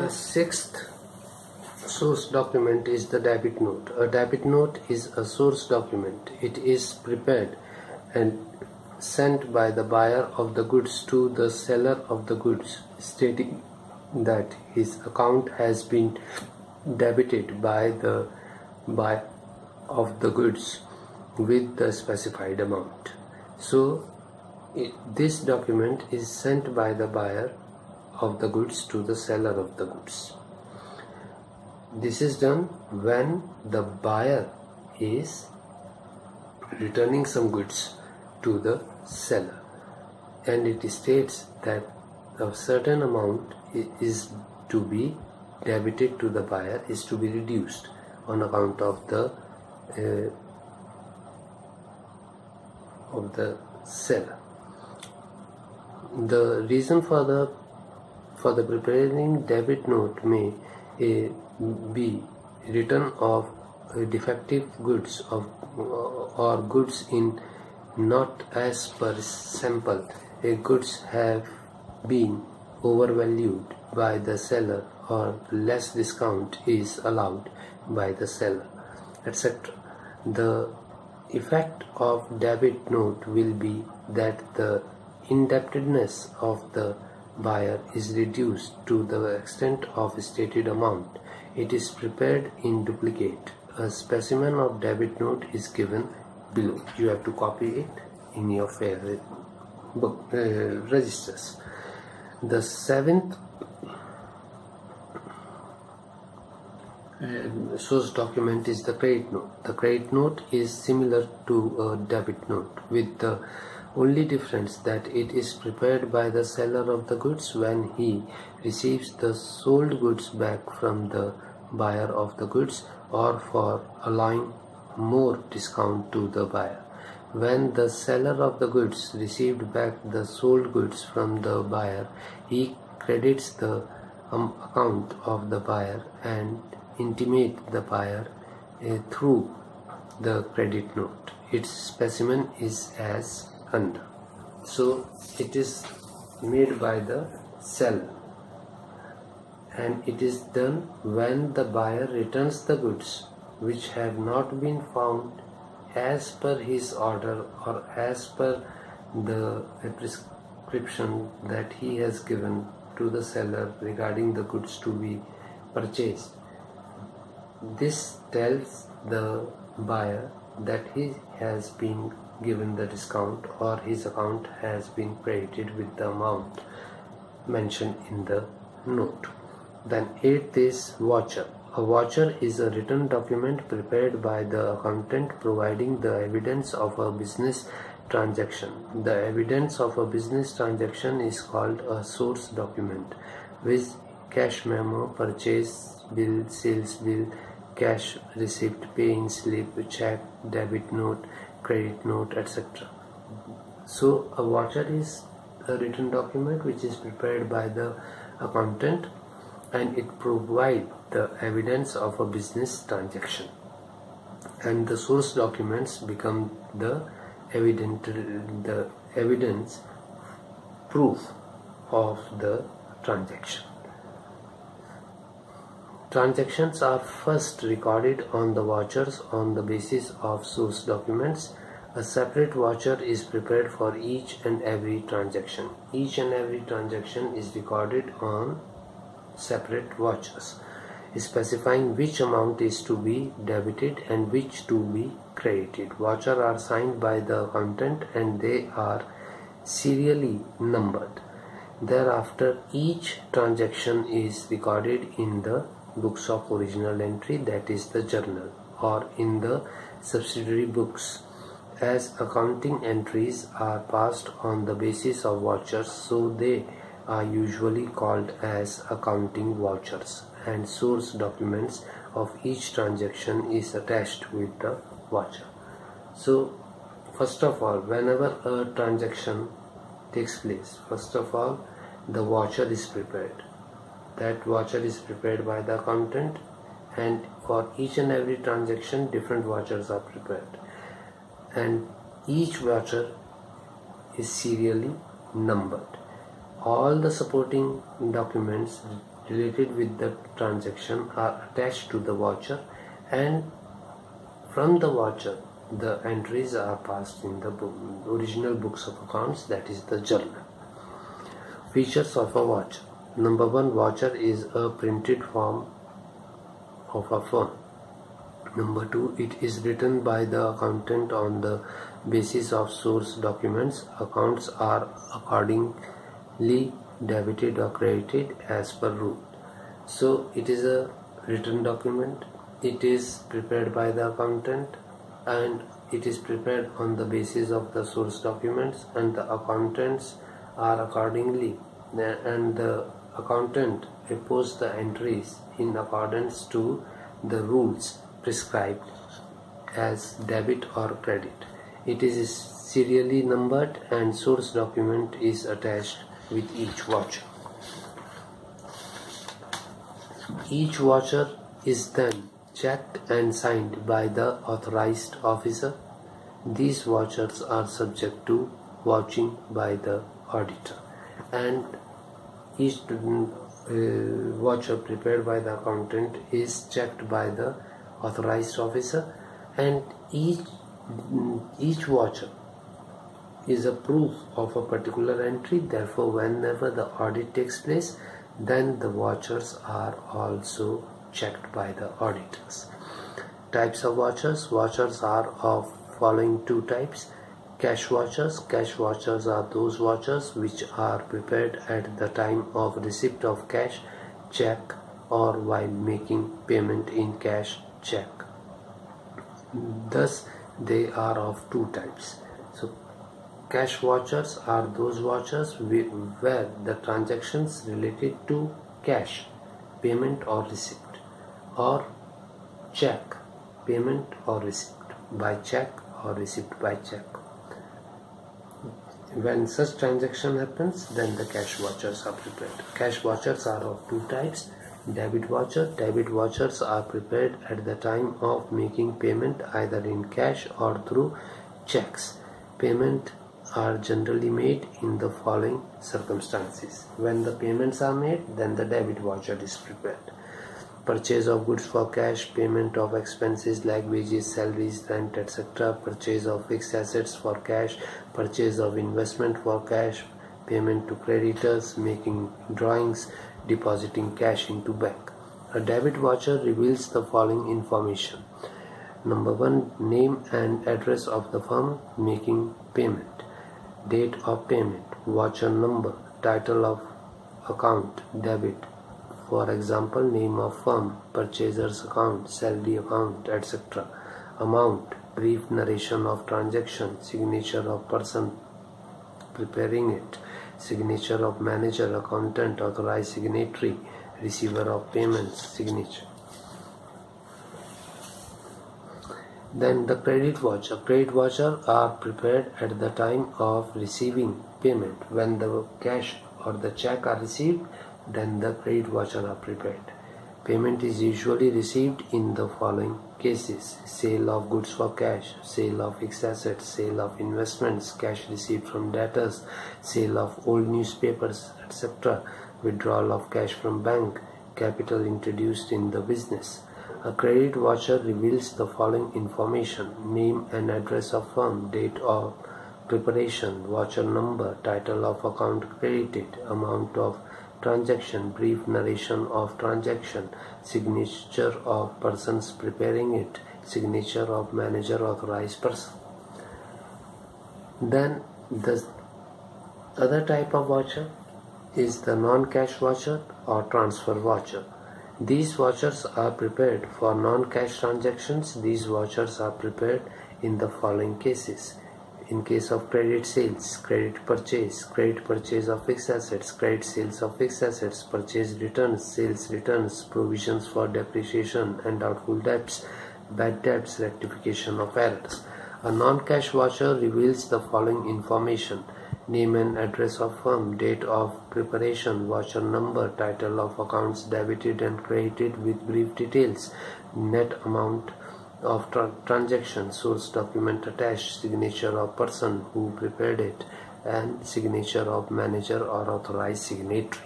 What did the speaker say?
The sixth source document is the debit note. A debit note is a source document. It is prepared and sent by the buyer of the goods to the seller of the goods, stating that his account has been debited by the buyer of the goods with the specified amount. So this document is sent by the buyer of the goods to the seller of the goods. This is done when the buyer is returning some goods to the seller, and it states that a certain amount is to be debited to the buyer, is to be reduced on account of the seller. The reason for the preparing debit note may be return of defective goods or goods in not as per sample. Goods have been overvalued by the seller, or less discount is allowed by the seller, etc. The effect of debit note will be that the indebtedness of the buyer is reduced to the extent of stated amount. It is prepared in duplicate. A specimen of debit note is given below. You have to copy it in your favorite book registers. The seventh source document is the credit note. The credit note is similar to a debit note, with the only difference that it is prepared by the seller of the goods when he receives the sold goods back from the buyer of the goods, or for allowing more discount to the buyer. When the seller of the goods received back the sold goods from the buyer, he credits the account of the buyer and intimate the buyer through the credit note. Its specimen is as under. So it is made by the seller, and it is done when the buyer returns the goods which have not been found as per his order or as per the prescription that he has given to the seller regarding the goods to be purchased. This tells the buyer that he has been given the discount, or his account has been credited with the amount mentioned in the note. Then eighth is voucher. A voucher is a written document prepared by the accountant providing the evidence of a business transaction. The evidence of a business transaction is called a source document, with cash memo, purchase bill, sales bill, cash receipt, pay-in slip, check, debit note, credit note, etc. So a voucher is a written document which is prepared by the accountant, and it provides the evidence of a business transaction, and the source documents become the evidence proof of the transaction. Transactions are first recorded on the vouchers on the basis of source documents. A separate voucher is prepared for each and every transaction. Each and every transaction is recorded on separate vouchers, specifying which amount is to be debited and which to be credited. Vouchers are signed by the accountant and they are serially numbered. Thereafter, each transaction is recorded in the books of original entry, that is the journal, or in the subsidiary books. As accounting entries are passed on the basis of vouchers, so they are usually called as accounting vouchers, and source documents of each transaction is attached with the voucher. So first of all, whenever a transaction takes place, first of all the voucher is prepared. That voucher is prepared by the accountant, and for each and every transaction different vouchers are prepared, and each voucher is serially numbered. All the supporting documents related with the transaction are attached to the voucher, and from the voucher the entries are passed in the original books of accounts, that is the journal. Features of a voucher. Number 1, voucher is a printed form of a firm. Number 2, it is written by the accountant on the basis of source documents. Accounts are accordingly debited or credited as per rule. So it is a written document. It is prepared by the accountant and it is prepared on the basis of the source documents, and the accountants are accordingly, and the accountant reports the entries in accordance to the rules prescribed as debit or credit. It is serially numbered and source document is attached with each voucher. Each voucher is then checked and signed by the authorized officer. These vouchers are subject to vouching by the auditor, and each voucher prepared by the accountant is checked by the authorized officer, and each voucher is a proof of a particular entry. Therefore, whenever the audit takes place, then the vouchers are also checked by the auditors. Types of vouchers. Vouchers are of following two types. Cash vouchers. Cash vouchers are those vouchers which are prepared at the time of receipt of cash, check, or while making payment in cash, check. Thus, they are of two types. So, cash vouchers are those vouchers where the transactions related to cash, payment or receipt, or check, payment or receipt by check or receipt by check. When such transaction happens, then the cash vouchers are prepared. Cash vouchers are of two types. Debit voucher. Debit vouchers are prepared at the time of making payment either in cash or through checks. Payment are generally made in the following circumstances. When the payments are made, then the debit voucher is prepared. Purchase of goods for cash, payment of expenses like wages, salaries, rent, etc. Purchase of fixed assets for cash, purchase of investment for cash, payment to creditors, making drawings, depositing cash into bank. A debit voucher reveals the following information. Number 1, name and address of the firm making payment, date of payment, voucher number, title of account, debit, for example, name of firm, purchaser's account, salary account, etc. Amount, brief narration of transaction, signature of person preparing it, signature of manager, accountant, authorized signatory, receiver of payments, signature. Then the credit voucher. Credit voucher are prepared at the time of receiving payment. When the cash or the check are received, then the credit voucher are prepared. Payment is usually received in the following cases: sale of goods for cash, sale of fixed assets, sale of investments, cash received from debtors, sale of old newspapers, etc., withdrawal of cash from bank, capital introduced in the business. A credit voucher reveals the following information: name and address of firm, date of preparation, voucher number, title of account credited, amount of transaction, brief narration of transaction, signature of persons preparing it, signature of manager, authorized person. Then the other type of voucher is the non-cash voucher or transfer voucher. These vouchers are prepared for non-cash transactions. These vouchers are prepared in the following cases: in case of credit sales, credit purchase of fixed assets, credit sales of fixed assets, purchase returns, sales returns, provisions for depreciation and doubtful debts, bad debts, rectification of errors. A non-cash voucher reveals the following information: name and address of firm, date of preparation, voucher number, title of accounts debited and credited with brief details, net amount of transaction, source document attached, signature of person who prepared it, and signature of manager or authorized signatory.